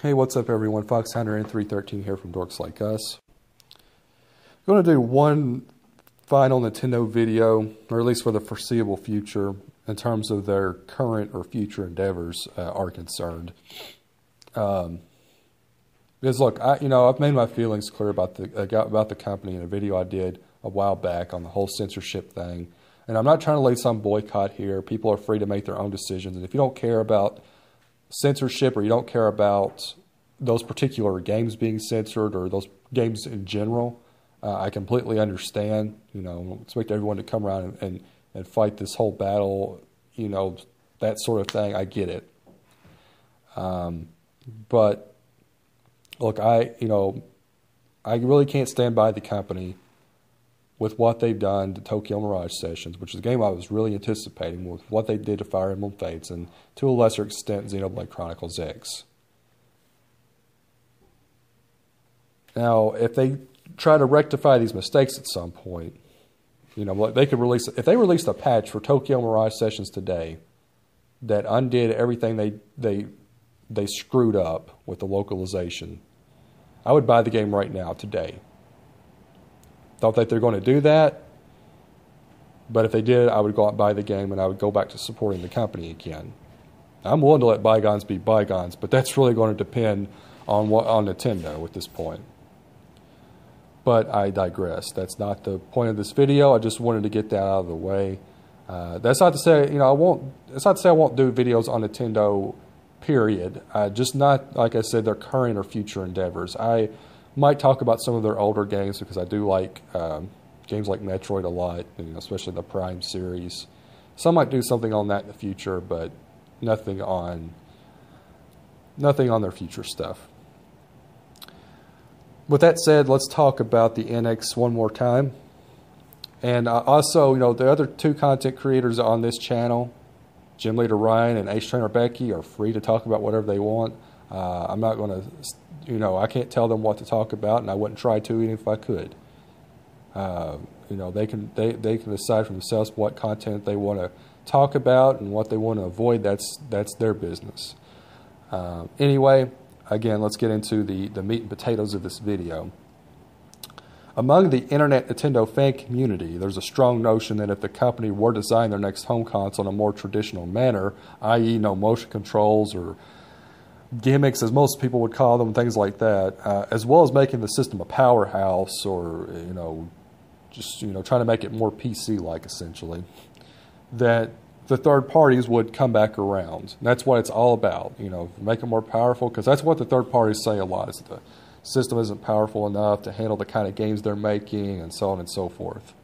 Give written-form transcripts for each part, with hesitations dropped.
Hey, what's up everyone? Fox Hunter N313 here from Dorks Like Us. I'm going to do one final Nintendo video, or at least for the foreseeable future, in terms of their current or future endeavors are concerned. Because look, I've made my feelings clear about the company in a video I did a while back on the whole censorship thing. And I'm not trying to lay some boycott here. People are free to make their own decisions. And if you don't care about censorship, or you don't care about those particular games being censored, or those games in general, I completely understand. Expect everyone to come around and fight this whole battle, that sort of thing. I get it. But look, I really can't stand by the company with what they've done to Tokyo Mirage Sessions, which is a game I was really anticipating, with what they did to Fire Emblem Fates, and to a lesser extent, Xenoblade Chronicles X. Now, if they try to rectify these mistakes at some point, they could release, if they released a patch for Tokyo Mirage Sessions today that undid everything they screwed up with the localization, I would buy the game right now, today. Don't think they're going to do that, but if they did, I would go out and buy the game, and I would go back to supporting the company again. I'm willing to let bygones be bygones, but that's really going to depend on Nintendo at this point. But I digress. That's not the point of this video. I just wanted to get that out of the way. That's not to say It's not to say I won't do videos on Nintendo. Period. Just not, like I said, their current or future endeavors. I might talk about some of their older games, because I do like games like Metroid a lot, especially the Prime series. So I might do something on that in the future, but nothing on their future stuff. With that said, let's talk about the NX one more time. And also, the other two content creators on this channel, Gym Leader Ryan and Ace Trainer Becky, are free to talk about whatever they want. I'm not going to, I can't tell them what to talk about, and I wouldn't try to even if I could. They can decide for themselves what content they want to talk about and what they want to avoid. That's their business. Anyway, again, let's get into the meat and potatoes of this video. Among the internet Nintendo fan community, there's a strong notion that if the company were to design their next home console in a more traditional manner, i.e. no motion controls or gimmicks, as most people would call them, things like that, as well as making the system a powerhouse, or trying to make it more PC-like, essentially, that the third parties would come back around. And that's what it's all about, make it more powerful, because that's what the third parties say a lot, is that the system isn't powerful enough to handle the kind of games they're making, and so on and so forth.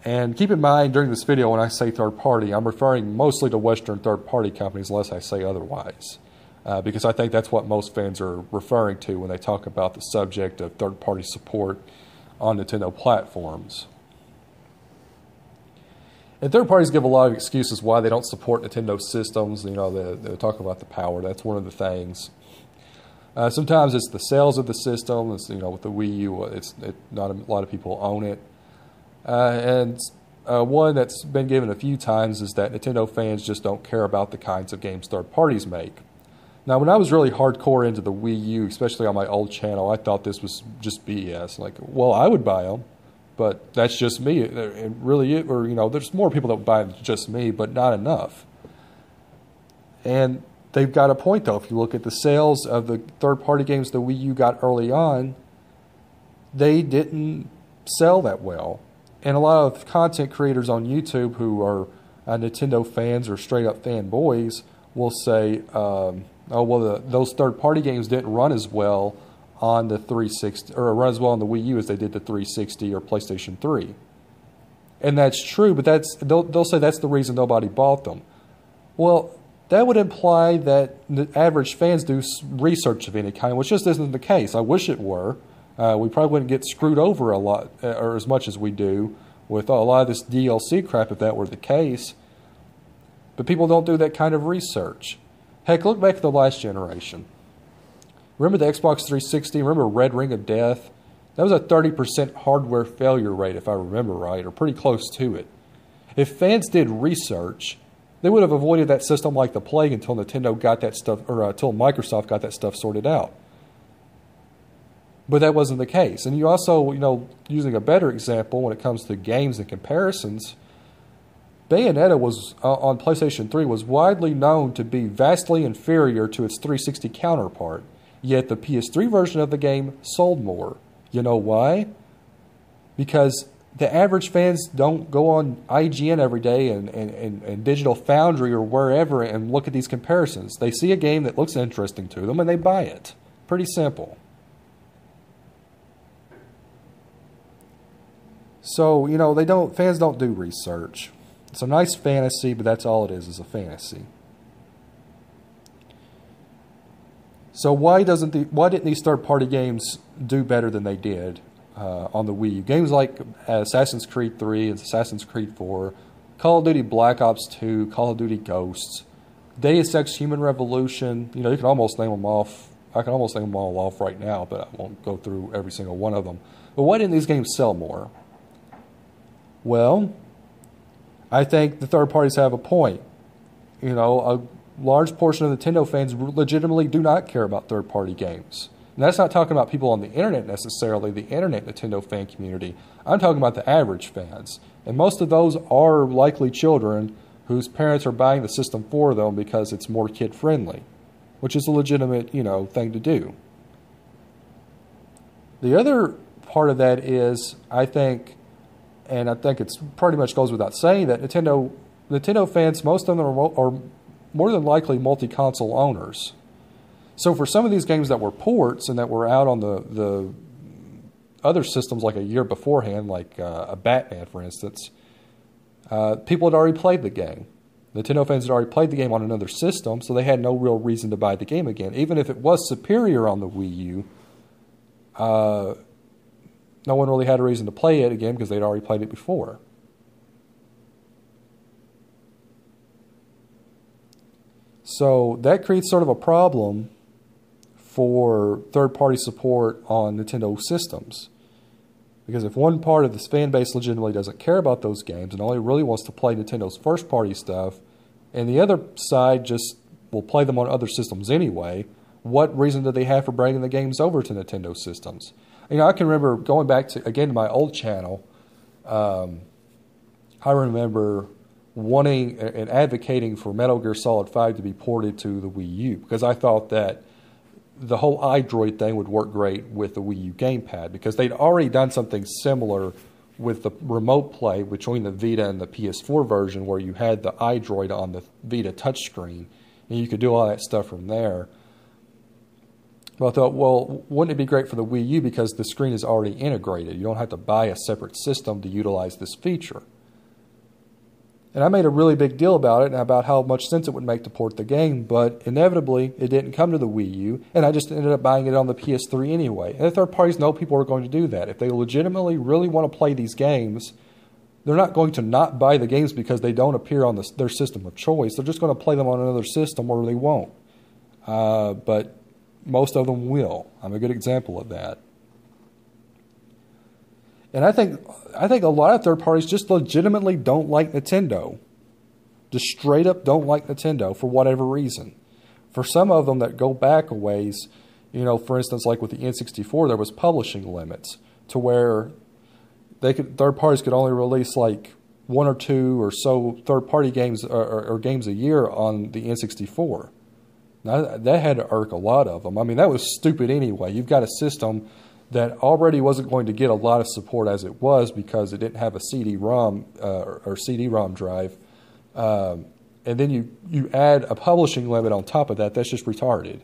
And keep in mind, during this video, when I say third party, I'm referring mostly to Western third party companies, unless I say otherwise, because I think that's what most fans are referring to when they talk about the subject of third party support on Nintendo platforms. And third parties give a lot of excuses why they don't support Nintendo systems. They talk about the power. That's one of the things. Sometimes it's the sales of the system. It's, with the Wii U, not a lot of people own it. And one that's been given a few times is that Nintendo fans just don't care about the kinds of games third parties make. Now, when I was really hardcore into the Wii U, especially on my old channel, I thought this was just BS. Like, well, I would buy them, but that's just me. It really, there's more people that buy them than just me, but not enough. And they've got a point, though. If you look at the sales of the third-party games the Wii U got early on, they didn't sell that well. And a lot of content creators on YouTube who are Nintendo fans or straight-up fanboys will say, oh, well, those third-party games didn't run as well on the 360, or run as well on the Wii U as they did the 360 or PlayStation 3. And that's true, but they'll say that's the reason nobody bought them. Well, that would imply that the average fans do research of any kind, which just isn't the case. I wish it were. We probably wouldn't get screwed over a lot, or as much as we do, with a lot of this DLC crap if that were the case. But people don't do that kind of research. Heck, look back at the last generation. Remember the Xbox 360? Remember Red Ring of Death? That was a 30% hardware failure rate, if I remember right, or pretty close to it. If fans did research, They would have avoided that system like the plague until Nintendo got that stuff, or until Microsoft got that stuff sorted out. But that wasn't the case. And you also, using a better example when it comes to games and comparisons, Bayonetta was on PlayStation 3 was widely known to be vastly inferior to its 360 counterpart. Yet the PS3 version of the game sold more. You know why? Because the average fans don't go on IGN every day and Digital Foundry or wherever and look at these comparisons. They see a game that looks interesting to them and they buy it. Pretty simple. So, fans don't do research. It's a nice fantasy, but that's all it is a fantasy. So why didn't these third-party games do better than they did on the Wii U? Games like Assassin's Creed 3 and Assassin's Creed 4, Call of Duty Black Ops 2, Call of Duty Ghosts, Deus Ex Human Revolution, you can almost name them off. I can almost name them all off right now, but I won't go through every single one of them. But why didn't these games sell more? Well, I think the third parties have a point. A large portion of Nintendo fans legitimately do not care about third-party games. And that's not talking about people on the internet necessarily, the internet Nintendo fan community. I'm talking about the average fans. And most of those are likely children whose parents are buying the system for them because it's more kid-friendly, which is a legitimate, thing to do. The other part of that is, I think it's pretty much goes without saying, that Nintendo fans, most of them are more than likely multi-console owners. So for some of these games that were ports and that were out on the other systems like a year beforehand, like a Batman, for instance, people had already played the game. Nintendo fans had already played the game on another system, so they had no real reason to buy the game again. Even if it was superior on the Wii U, no one really had a reason to play it again because they'd already played it before. So that creates sort of a problem for third-party support on Nintendo systems. Because if one part of this fan base legitimately doesn't care about those games and only really wants to play Nintendo's first-party stuff, and the other side just will play them on other systems anyway, what reason do they have for bringing the games over to Nintendo systems? I can remember going back to my old channel, I remember wanting and advocating for Metal Gear Solid 5 to be ported to the Wii U because I thought that the whole iDroid thing would work great with the Wii U gamepad because they'd already done something similar with the remote play between the Vita and the PS4 version where you had the iDroid on the Vita touchscreen and you could do all that stuff from there. But I thought, well, wouldn't it be great for the Wii U because the screen is already integrated? You don't have to buy a separate system to utilize this feature. And I made a really big deal about it and about how much sense it would make to port the game, but inevitably it didn't come to the Wii U, and I just ended up buying it on the PS3 anyway. And the third parties know people are going to do that. If they legitimately really want to play these games, they're not going to not buy the games because they don't appear on their system of choice. They're just going to play them on another system or they won't. But most of them will. I'm a good example of that. And I think a lot of third parties just legitimately don't like Nintendo. Just straight up don't like Nintendo for whatever reason. For some of them that go back a ways, for instance, like with the N64, there was publishing limits to where third parties could only release like one or two or so third-party games or games a year on the N64. Now, that had to irk a lot of them. I mean, that was stupid anyway. You've got a system that already wasn't going to get a lot of support as it was because it didn't have a CD-ROM or CD-ROM drive. And then you add a publishing limit on top of that. That's just retarded.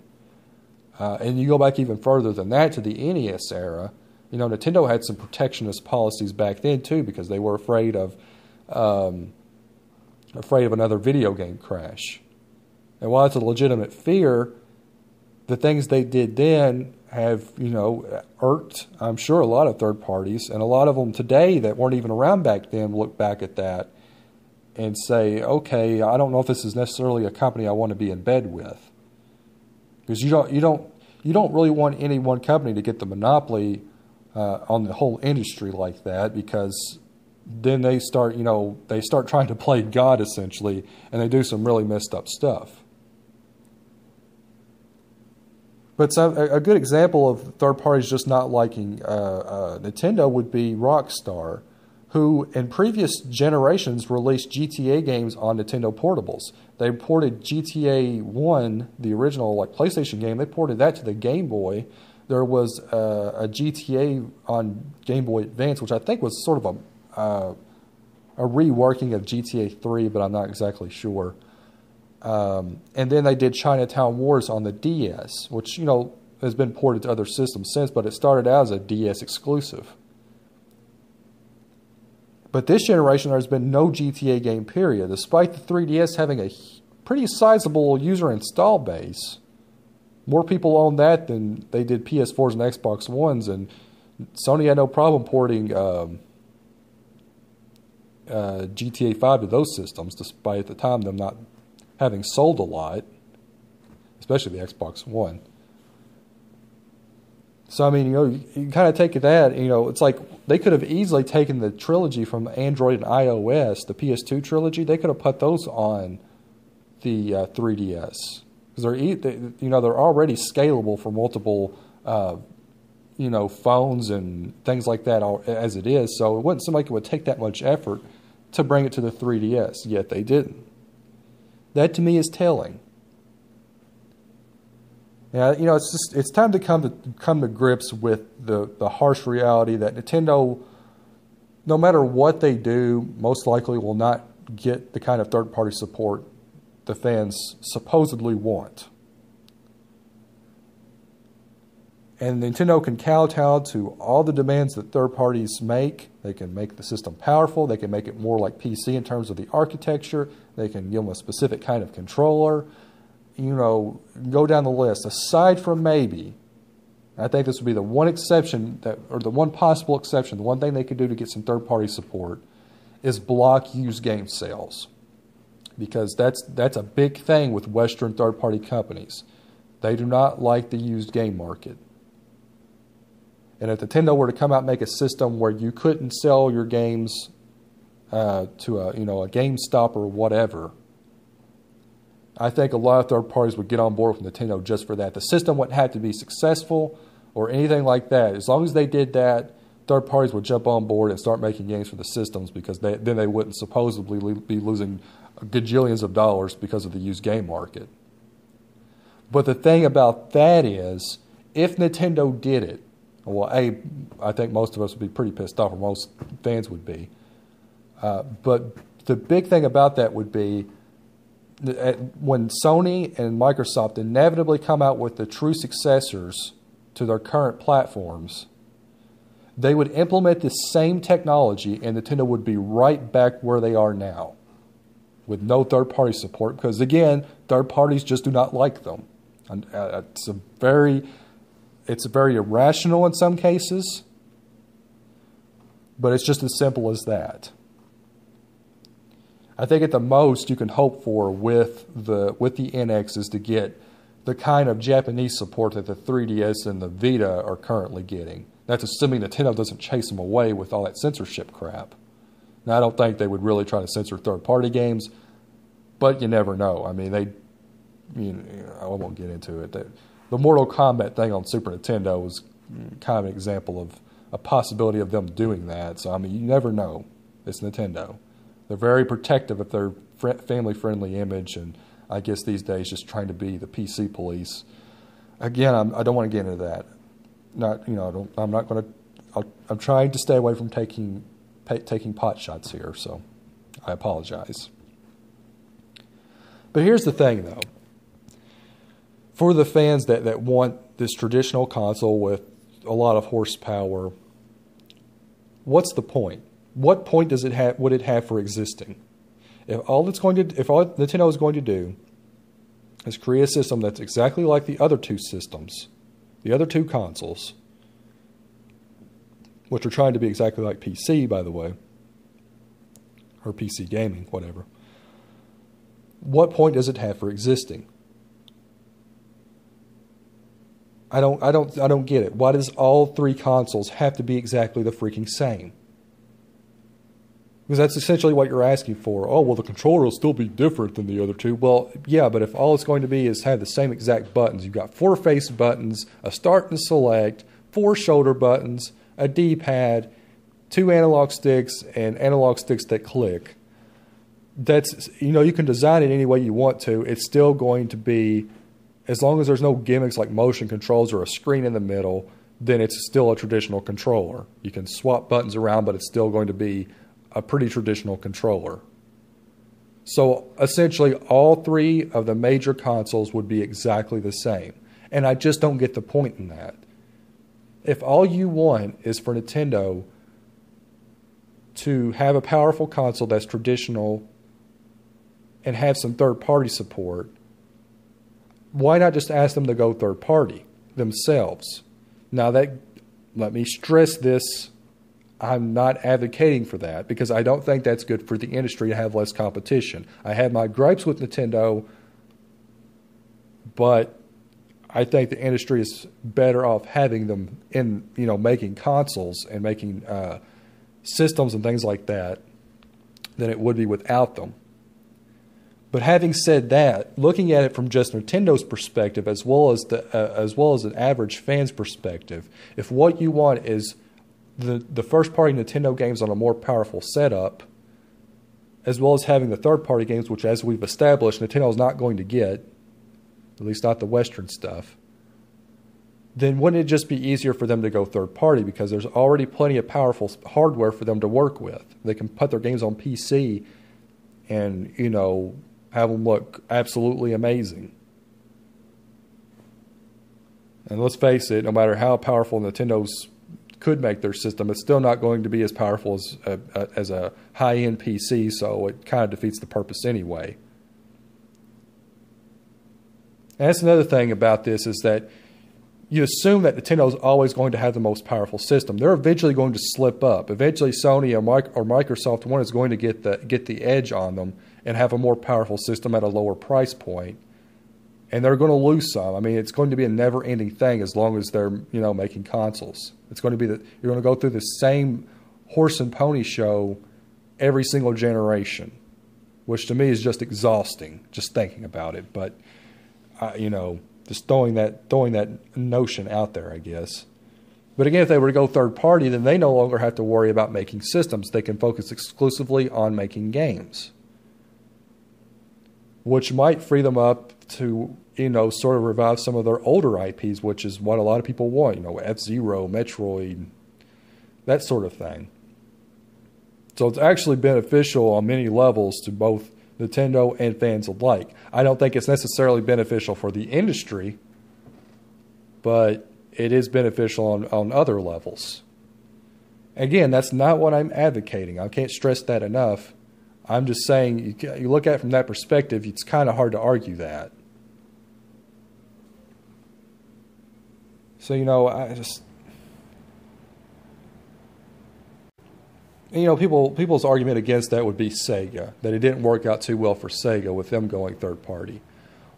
And you go back even further than that to the NES era. Nintendo had some protectionist policies back then too because they were afraid of another video game crash. And while it's a legitimate fear, the things they did then have, irked, I'm sure, a lot of third parties. And a lot of them today that weren't even around back then look back at that and say, okay, I don't know if this is necessarily a company I want to be in bed with. Because you don't really want any one company to get the monopoly on the whole industry like that because then they start, they start trying to play God essentially, and they do some really messed up stuff. But a good example of third parties just not liking Nintendo would be Rockstar, who in previous generations released GTA games on Nintendo portables. They ported GTA 1, the original PlayStation game, they ported that to the Game Boy. There was a GTA on Game Boy Advance, which I think was sort of a reworking of GTA 3, but I'm not exactly sure. And then they did Chinatown Wars on the DS, which, has been ported to other systems since, but it started out as a DS exclusive. But this generation, there's been no GTA game, period. Despite the 3DS having a pretty sizable user install base, more people own that than they did PS4s and Xbox Ones, and Sony had no problem porting GTA 5 to those systems, despite at the time them not having sold a lot, especially the Xbox One. So, I mean, you kind of take that, it's like they could have easily taken the trilogy from Android and iOS, the PS2 trilogy, they could have put those on the 3DS. Because they're already scalable for multiple, phones and things like that as it is. So it wouldn't seem like it would take that much effort to bring it to the 3DS, yet they didn't. That to me is telling. Yeah, it's time to come to grips with the harsh reality that Nintendo, no matter what they do, most likely will not get the kind of third-party support the fans supposedly want. And Nintendo can kowtow to all the demands that third parties make. They can make the system powerful. They can make it more like PC in terms of the architecture. They can give them a specific kind of controller. Go down the list. Aside from maybe, I think this would be the one exception, or the one possible exception, the one thing they could do to get some third-party support is block used game sales. Because that's a big thing with Western third-party companies. They do not like the used game market. And if Nintendo were to come out and make a system where you couldn't sell your games to a GameStop or whatever, I think a lot of third parties would get on board with Nintendo just for that. The system wouldn't have to be successful or anything like that. As long as they did that, third parties would jump on board and start making games for the systems, because then they wouldn't supposedly be losing gajillions of dollars because of the used game market. But the thing about that is, if Nintendo did it, well, I think most of us would be pretty pissed off, or most fans would be. But the big thing about that would be when Sony and Microsoft inevitably come out with the true successors to their current platforms, they would implement the same technology and Nintendo would be right back where they are now with no third-party support, because, again, third parties just do not like them. And, it's very irrational in some cases, but it's just as simple as that. I think at the most you can hope for with the NX is to get the kind of Japanese support that the 3DS and the Vita are currently getting. That's assuming Nintendo doesn't chase them away with all that censorship crap. Now, I don't think they would really try to censor third-party games, but you never know. I mean, I won't get into it. The Mortal Kombat thing on Super Nintendo was kind of an example of a possibility of them doing that. So, I mean, you never know. It's Nintendo. They're very protective of their family-friendly image, and I guess these days just trying to be the PC police. Again, I don't want to get into that. I'm not going to. I'm trying to stay away from taking pot shots here, so I apologize. But here's the thing, though. For the fans that want this traditional console with a lot of horsepower, what's the point? What point does it have? Would it have for existing? If all Nintendo is going to do is create a system that's exactly like the other two systems, the other two consoles, which are trying to be exactly like PC, by the way, or PC gaming, whatever. What point does it have for existing? I don't get it. Why does all three consoles have to be exactly the freaking same? Because that's essentially what you're asking for. Oh, well, the controller will still be different than the other two. Well, yeah, but if all it's going to be is have the same exact buttons, you've got 4 face buttons, a start and select, 4 shoulder buttons, a D-pad, 2 analog sticks, and analog sticks that click. That's, you can design it any way you want to. It's still going to be, as long as there's no gimmicks like motion controls or a screen in the middle, then it's still a traditional controller. You can swap buttons around, but it's still going to be a pretty traditional controller. So essentially all 3 of the major consoles would be exactly the same. And I just don't get the point in that. If all you want is for Nintendo to have a powerful console that's traditional and have some third-party support, why not just ask them to go third-party themselves? Now, let me stress this, I'm not advocating for that because I don't think that's good for the industry to have less competition. I have my gripes with Nintendo, but I think the industry is better off having them in, making consoles and making systems and things like that than it would be without them. But having said that, looking at it from just Nintendo's perspective as well as an average fan's perspective, if what you want is the first-party Nintendo games on a more powerful setup, as well as having the third-party games, which, as we've established, Nintendo's not going to get, at least not the Western stuff, then wouldn't it just be easier for them to go third-party because there's already plenty of powerful hardware for them to work with? They can put their games on PC and, have them look absolutely amazing. And let's face it, no matter how powerful Nintendo's could make their system, it's still not going to be as powerful as a high-end PC, so it kind of defeats the purpose anyway. And that's another thing about this is that you assume that Nintendo's always going to have the most powerful system. They're eventually going to slip up. Eventually Sony or Microsoft, one is going to get the edge on them and have a more powerful system at a lower price point. And they're going to lose some. I mean, it's going to be a never-ending thing as long as they're, making consoles. It's going to be you're going to go through the same horse and pony show every single generation, which to me is just exhausting, just thinking about it. But, just throwing that notion out there, I guess. But again, if they were to go third party, then they no longer have to worry about making systems. They can focus exclusively on making games, which might free them up to, sort of revive some of their older IPs, which is what a lot of people want, F-Zero, Metroid, that sort of thing. So it's actually beneficial on many levels to both Nintendo and fans alike. I don't think it's necessarily beneficial for the industry, but it is beneficial on other levels. Again, that's not what I'm advocating. I can't stress that enough. I'm just saying, you look at it from that perspective, it's kind of hard to argue that. So, people's argument against that would be Sega, that it didn't work out too well for Sega with them going third party.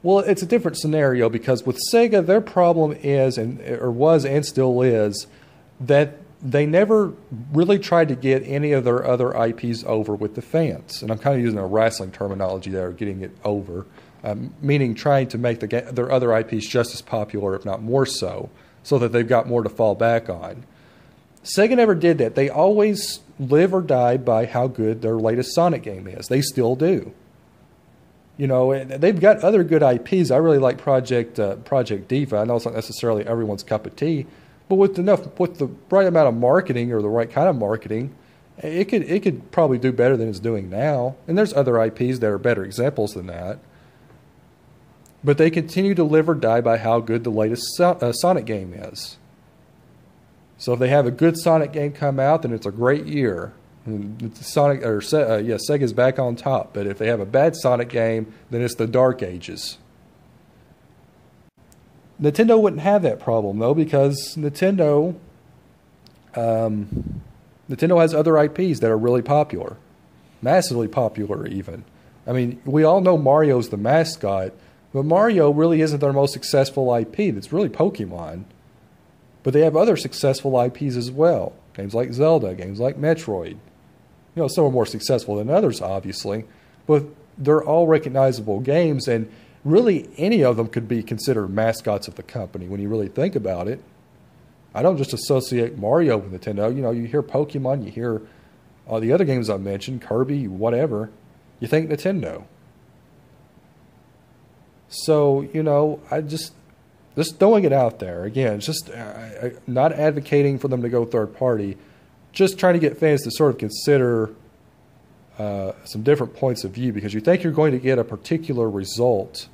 Well, it's a different scenario because with Sega, their problem is, was and still is, that they never really tried to get any of their other IPs over with the fans. And I'm kind of using a wrestling terminology there, getting it over, meaning trying to make their other IPs just as popular, if not more so that they've got more to fall back on. Sega never did that. They always live or die by how good their latest Sonic game is. They still do. They've got other good IPs. I really like Project Diva. I know it's not necessarily everyone's cup of tea, but with the right amount of marketing or the right kind of marketing, it could probably do better than it's doing now. And there's other IPs that are better examples than that. But they continue to live or die by how good the latest Sonic game is. So if they have a good Sonic game come out, then it's a great year. Sega's back on top. But if they have a bad Sonic game, then it's the Dark Ages. Nintendo wouldn't have that problem though, because Nintendo has other IPs that are really popular, massively popular even. I mean, we all know Mario's the mascot, but Mario really isn't their most successful IP. It's really Pokemon. But they have other successful IPs as well. Games like Zelda, games like Metroid. some are more successful than others, obviously, but they're all recognizable games, and really any of them could be considered mascots of the company when you really think about it. I don't just associate Mario with Nintendo. You hear Pokemon, you hear all the other games I mentioned, Kirby, whatever. You think Nintendo. So, I just throwing it out there. Again, it's just not advocating for them to go third party, just trying to get fans to sort of consider some different points of view, because you think you're going to get a particular result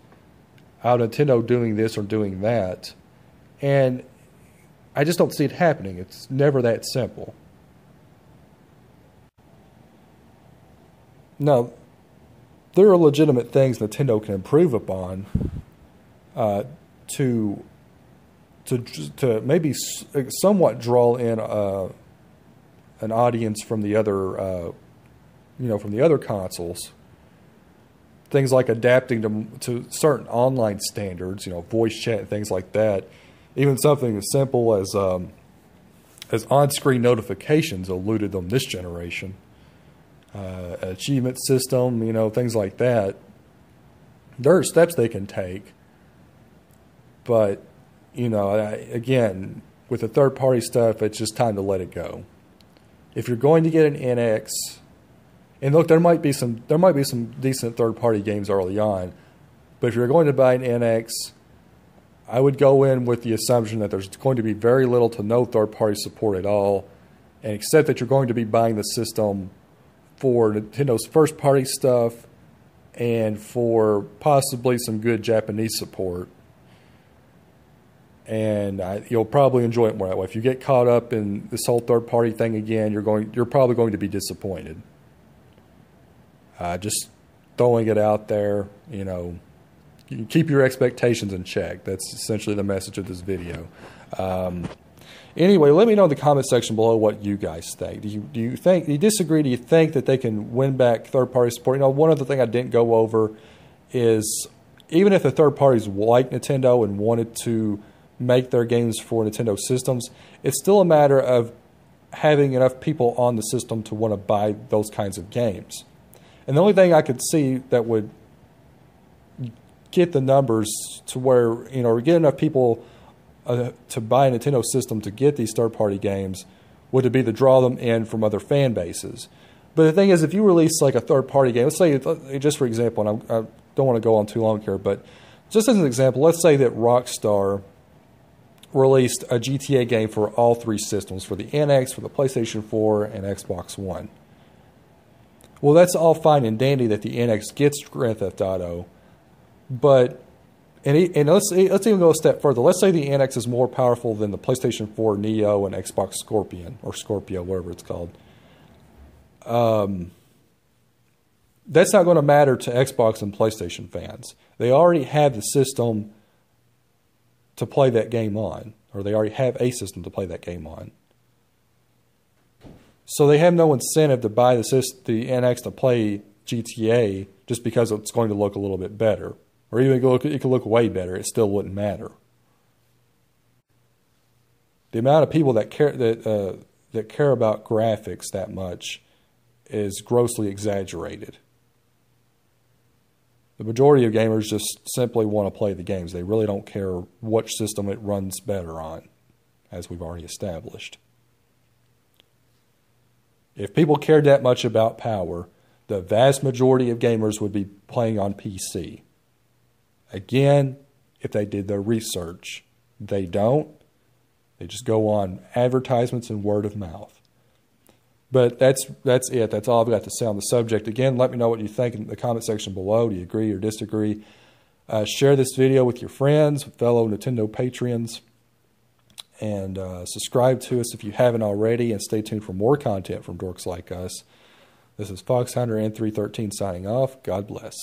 out of Nintendo doing this or doing that. And I just don't see it happening. It's never that simple. Now, there are legitimate things Nintendo can improve upon to maybe somewhat draw in an audience from the other from the other consoles. Things like adapting to certain online standards, voice chat and things like that. Even something as simple as on-screen notifications eluded them this generation. Achievement system, things like that. There are steps they can take, but again, with the third-party stuff, it's just time to let it go. If you're going to get an NX, and look, there might be some decent third-party games early on, but if you're going to buy an NX, I would go in with the assumption that there's going to be very little to no third-party support at all, and accept that you're going to be buying the system for Nintendo's first-party stuff and for possibly some good Japanese support. And you'll probably enjoy it more that way. If you get caught up in this whole third-party thing again, you're probably going to be disappointed. Just throwing it out there, you keep your expectations in check. That's essentially the message of this video. Anyway, let me know in the comment section below what you guys think. Do you disagree? Do you think that they can win back third-party support? One other thing I didn't go over is, even if the third parties like Nintendo and wanted to make their games for Nintendo systems, it's still a matter of having enough people on the system to want to buy those kinds of games. And the only thing I could see that would get the numbers to where, or get enough people to buy a Nintendo system to get these third-party games would be to draw them in from other fan bases. But the thing is, if you release like a third-party game, let's say, just for example, and I don't want to go on too long here, but just as an example, let's say that Rockstar released a GTA game for all three systems, for the NX, for the PlayStation 4, and Xbox One. Well, that's all fine and dandy that the NX gets Grand Theft Auto, but and let's even go a step further. Let's say the NX is more powerful than the PlayStation 4 Neo and Xbox Scorpion, or Scorpio, whatever it's called. That's not going to matter to Xbox and PlayStation fans. They already have the system to play that game on, or they already have a system to play that game on. So they have no incentive to buy the NX to play GTA just because it's going to look a little bit better. Or even it could look way better. It still wouldn't matter. The amount of people that care about graphics that much is grossly exaggerated. The majority of gamers just simply want to play the games. They really don't care which system it runs better on, as we've already established. If people cared that much about power, the vast majority of gamers would be playing on PC. Again, if they did their research. They don't. They just go on advertisements and word of mouth. But that's it. That's all I've got to say on the subject. Again, let me know what you think in the comment section below. Do you agree or disagree? Share this video with your friends, fellow Nintendo Patreons, and subscribe to us if you haven't already, and stay tuned for more content from Dorks Like Us. This is Fox Hunter N313 signing off. God bless.